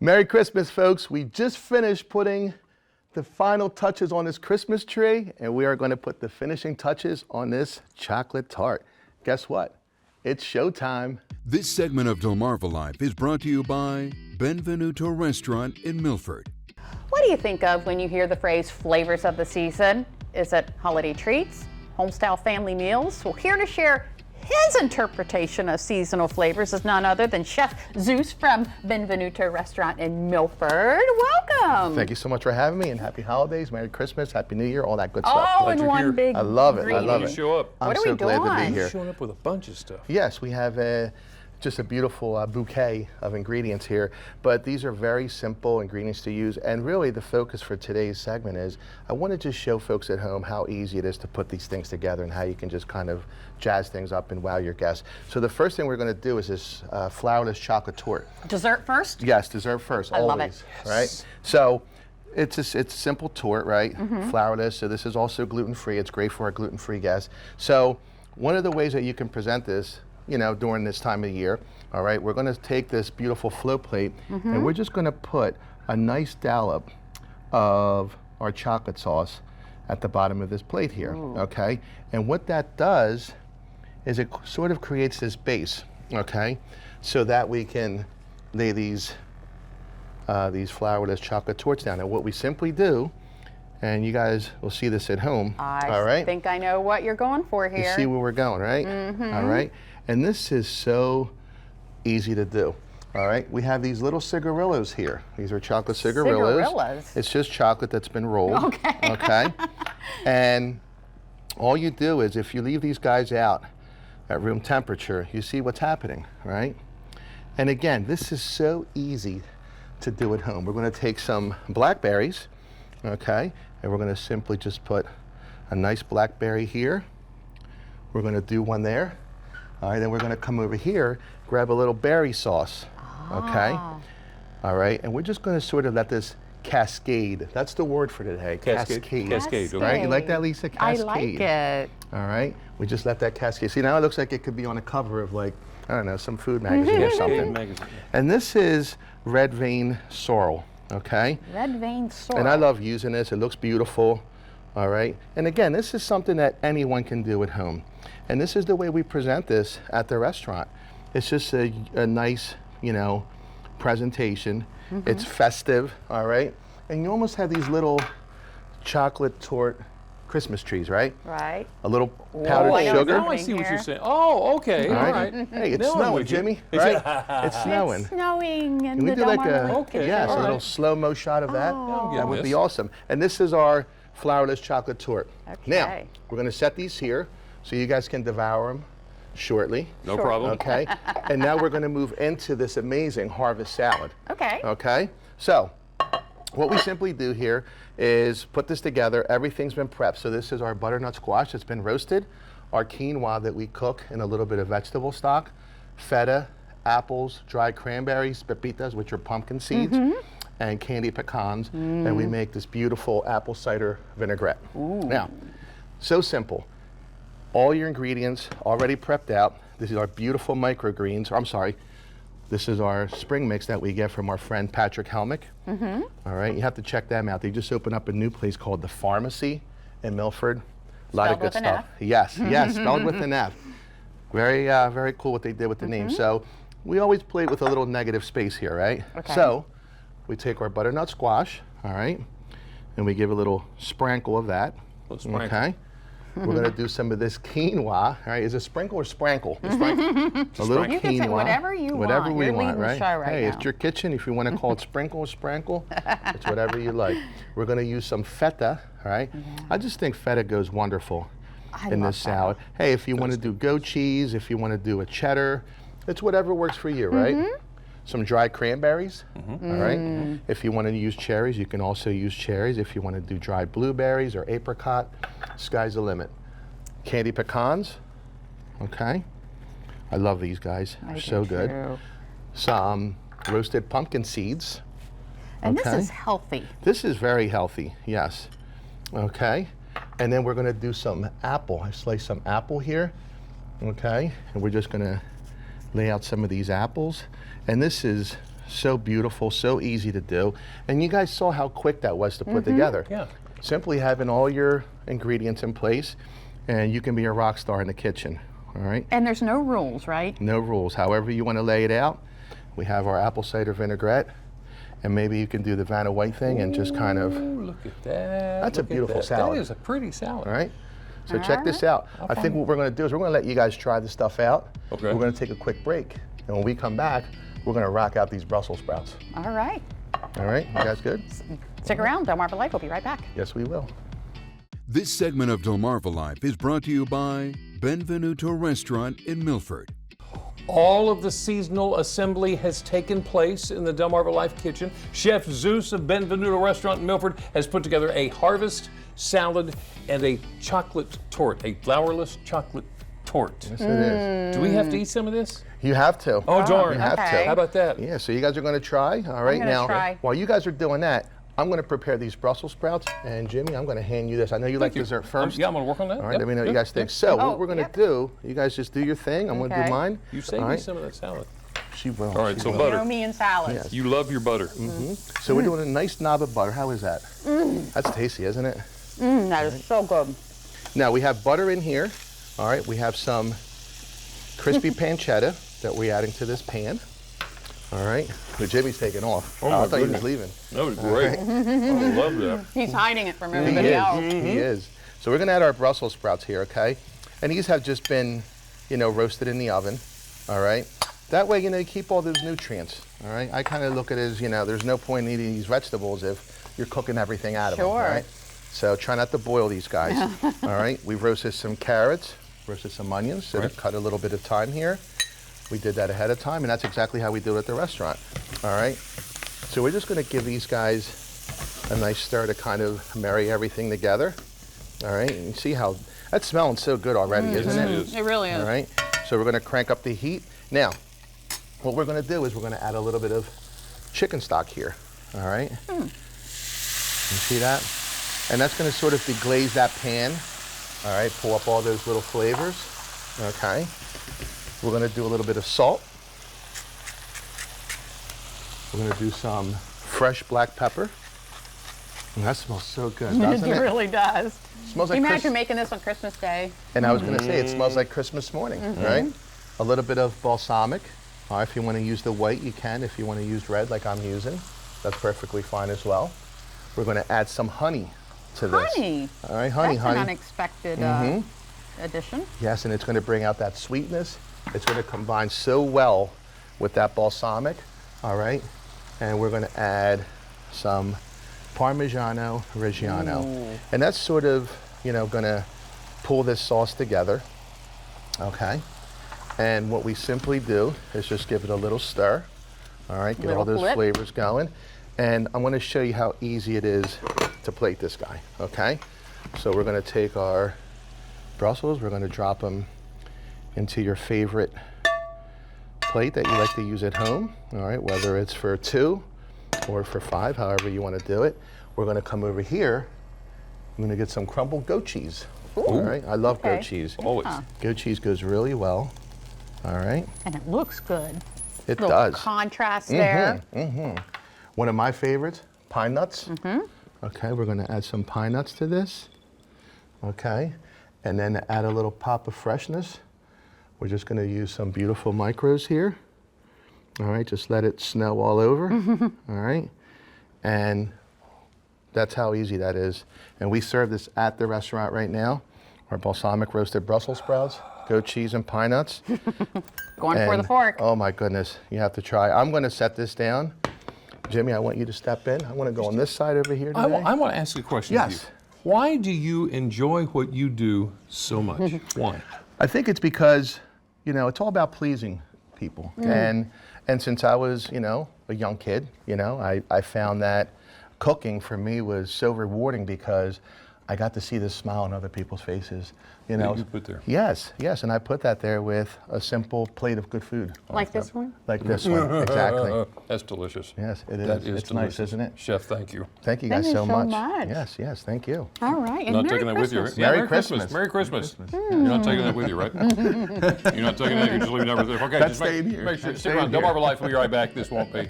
Merry Christmas, folks. We just finished putting the final touches on this Christmas tree, and we are going to put the finishing touches on this chocolate tart. Guess what? It's showtime. This segment of DelmarvaLife is brought to you by Benvenuto Restaurant in Milford. What do you think of when you hear the phrase flavors of the season? Is it holiday treats, homestyle family meals? Well, here to share his interpretation of seasonal flavors is none other than Chef Zeus from Benvenuto Restaurant in Milford. Welcome. Thank you so much for having me, and happy holidays, Merry Christmas, Happy New Year, all that good stuff. Oh, in one big I love it. greeting. I love it. Show up. I'm What are so we glad to doing? be here. Showing up with a bunch of stuff. Yes, we have just a beautiful bouquet of ingredients here, but these are very simple ingredients to use, and really the focus for today's segment is I want to just show folks at home how easy it is to put these things together and how you can just kind of jazz things up and wow your guests. So the first thing we're going to do is this flourless chocolate torte. Dessert first? Yes, dessert first, I always, love it. right? So it's a simple torte, right? Flourless, so this is also gluten-free. It's great for our gluten-free guests. So one of the ways that you can present this, you know, during this time of the year, all right, we're going to take this beautiful flow plate and we're just going to put a nice dollop of our chocolate sauce at the bottom of this plate here, okay? And what that does is it sort of creates this base, okay? So that we can lay these flourless chocolate tortes down. And what we simply do, and you guys will see this at home, all right? I think I know what you're going for here. You see where we're going, right? All right. And this is so easy to do. All right. We have these little cigarillos here. These are chocolate cigarillos. Cigarillos? It's just chocolate that's been rolled. Okay. Okay. And all you do is if you leave these guys out at room temperature, you see what's happening, right? And again, this is so easy to do at home. We're going to take some blackberries, okay, and we're going to simply just put a nice blackberry here. We're going to do one there. All right, then we're going to come over here, grab a little berry sauce, okay? All right, and we're just going to sort of let this cascade. That's the word for today, cascade. Cascade. Right, you like that, Lisa? Cascade. I like it. All right, we just let that cascade. See, now it looks like it could be on a cover of, like, I don't know, some food magazine or something. Magazine. And this is red vein sorrel, okay? Red vein sorrel. And I love using this. It looks beautiful. All right. And again, this is something that anyone can do at home. And this is the way we present this at the restaurant. It's just a nice, you know, presentation. It's festive. All right. And you almost have these little chocolate torte Christmas trees, right? Right. A little powdered I know sugar. it's Now I see what here. you're saying. Oh, okay. All right. Hey, it's Now I'm snowing, with you. Jimmy. Is Right? it? It's snowing. It's snowing in Can we the do like Delmarva. a, Okay, yes, all a little right. slow-mo shot of that? Oh. That would be awesome. And this is our flourless chocolate torte. Now, Okay. we're going to set these here so you guys can devour them shortly. No problem. Okay? And now we're going to move into this amazing harvest salad. Okay. Okay? So, what we simply do here is put this together. Everything's been prepped. So this is our butternut squash that's been roasted, our quinoa that we cook in a little bit of vegetable stock, feta, apples, dried cranberries, pepitas, which are pumpkin seeds, and candy pecans, and we make this beautiful apple cider vinaigrette. Now, so simple. All your ingredients already prepped out. This is our beautiful microgreens. I'm sorry. This is our spring mix that we get from our friend Patrick Helmick. All right, you have to check them out. They just opened up a new place called The Pharmacy in Milford. A lot of Spelled good with an stuff. F. Yes, yes, spelled with an F. Very cool what they did with the name. So we always play with a little negative space here, right? Okay. So we take our butternut squash, all right, and we give a little sprinkle of that. Little sprinkle. Okay. We're going to do some of this quinoa. All right, is it sprinkle or sprankle? Sprinkle. A little You quinoa. can say whatever you Whatever want. we You're want, leading the right? show right Hey, now. it's your kitchen. If you want to call it sprinkle or sprankle, it's whatever you like. We're going to use some feta, all right? I just think feta goes wonderful in love this salad. Hey, if you want to do goat cheese, if you want to do a cheddar, it's whatever works for you, right? Some dried cranberries, all right? If you want to use cherries, you can also use cherries. If you want to do dried blueberries or apricot, sky's the limit. Candy pecans, okay? I love these guys. They're so good. Too. Some roasted pumpkin seeds. And Okay. this is healthy. This is very healthy, yes. Okay, and then we're gonna do some apple. I sliced some apple here, okay? And we're just gonna lay out some of these apples. And this is So beautiful, so easy to do. And you guys saw how quick that was to put together. Yeah. Simply having all your ingredients in place, and you can be a rock star in the kitchen. All right? And there's no rules, right? No rules. However you want to lay it out. We have our apple cider vinaigrette, and maybe you can do the Vanna White thing and just kind of. Ooh, look at that. That's a Look at beautiful that. salad. That is a pretty salad. All right? So check this out. I think what we're going to do is we're going to let you guys try the stuff out. Okay. We're going to take a quick break, and when we come back, we're going to rock out these Brussels sprouts. All right. All right? You guys good? Stick around. DelmarvaLife will be right back. Yes, we will. This segment of DelmarvaLife is brought to you by Benvenuto Restaurant in Milford. All of the seasonal assembly has taken place in the DelmarvaLife kitchen. Chef Zeus of Benvenuto Restaurant in Milford has put together a harvest salad and a chocolate torte, a flourless chocolate torte. Yes, it is. Do we have to eat some of this? You have to. Oh, darn. You have okay. to. How about that? Yeah, so you guys are going to try. All right, gonna now, try. while you guys are doing that, I'm going to prepare these Brussels sprouts. And Jimmy, I'm going to hand you this. I know you like you. dessert first. Yeah, I'm going to work on that. All right, Yep, let me know what yep, you guys think. yep. So, Oh, what we're going to yep. do, you guys just do your thing. I'm going to do Okay. mine. You save All me right? some of that salad. She will. All right, she so will. butter. You know me and salads. Yes. You love your butter. So we're doing a nice knob of butter. How is that? That's tasty, isn't it? That is so good. Now we have butter in here. All right, we have some crispy pancetta that we're adding to this pan. All right, but Jimmy's taking off. Oh, my I thought he was goodness. leaving. That was great. I love that. He's hiding it from He everybody is. else. He is. So we're gonna add our Brussels sprouts here, okay? And these have just been, roasted in the oven. All right. That way, you keep all those nutrients. All right. I kind of look at it as, there's no point in eating these vegetables if you're cooking everything out of them. Sure. All right. So try not to boil these guys. All right. We've roasted some carrots, roasted some onions, so Right. to cut a little bit of time here. We did that ahead of time, and that's exactly how we do it at the restaurant. All right. So we're just going to give these guys a nice stir to kind of marry everything together. All right. And you see how that's smelling so good already, isn't it? is. It really is. All right. So we're going to crank up the heat. Now, what we're going to do is we're going to add a little bit of chicken stock here. All right. You see that? And that's going to sort of deglaze that pan. All right. Pull up all those little flavors. Okay. We're going to do a little bit of salt. We're going to do some fresh black pepper. And that smells so good, doesn't It it? really does. Smells like Imagine Christ- making this on Christmas Day. And I was going to say, it smells like Christmas morning, right? A little bit of balsamic. If you want to use the white, you can. If you want to use red, like I'm using, that's perfectly fine as well. We're going to add some honey to this. Honey. All right, honey, That's honey. an unexpected addition. Yes, and it's going to bring out that sweetness. It's going to combine so well with that balsamic. All right, and we're going to add some Parmigiano Reggiano, and that's sort of going to pull this sauce together. Okay, and what we simply do is just give it a little stir. All right, get all Little those flip. flavors going, and I'm going to show you how easy it is to plate this guy. Okay, so we're going to take our Brussels, we're going to drop them into your favorite plate that you like to use at home. All right, whether it's for 2 or for 5, however you want to do it. We're going to come over here. I'm going to get some crumbled goat cheese. All right, I love goat Okay. cheese. Always. Goat cheese goes really well. All right, And it looks good. it Little does. contrast there. One of my favorites, pine nuts. Okay, we're going to add some pine nuts to this. Okay, and then to add a little pop of freshness, we're just going to use some beautiful micros here. All right, just let it snow all over. All right, and that's how easy that is. And we serve this at the restaurant right now. Our balsamic roasted Brussels sprouts, goat cheese, and pine nuts. Going for the And, fork. Oh my goodness, you have to try. I'm going to set this down. Jimmy, I want you to step in. I want to go on this side over here today. I want to ask you a question of Yes. you. Why do you enjoy what you do so much? Why? I think it's because, it's all about pleasing people. And since I was, a young kid, I found that cooking for me was so rewarding because I got to see the smile on other people's faces. That you put there. Yes, and I put that there with a simple plate of good food. Like this one? Like this one, exactly. That's delicious. Yes, it is. That is It's nice, delicious. isn't it? Chef, thank you. Thank you Thank guys you so so much. much. Yes, thank you. All right. And Not Merry taking that with you, right? Christmas. Yeah, Merry Christmas. Merry Christmas. You're not taking that with you, right? You're not taking that. You're just leaving that with you. Okay, That's just make, staying here. make sure That's stick around. staying here. DelmarvaLife will be right back. This won't be.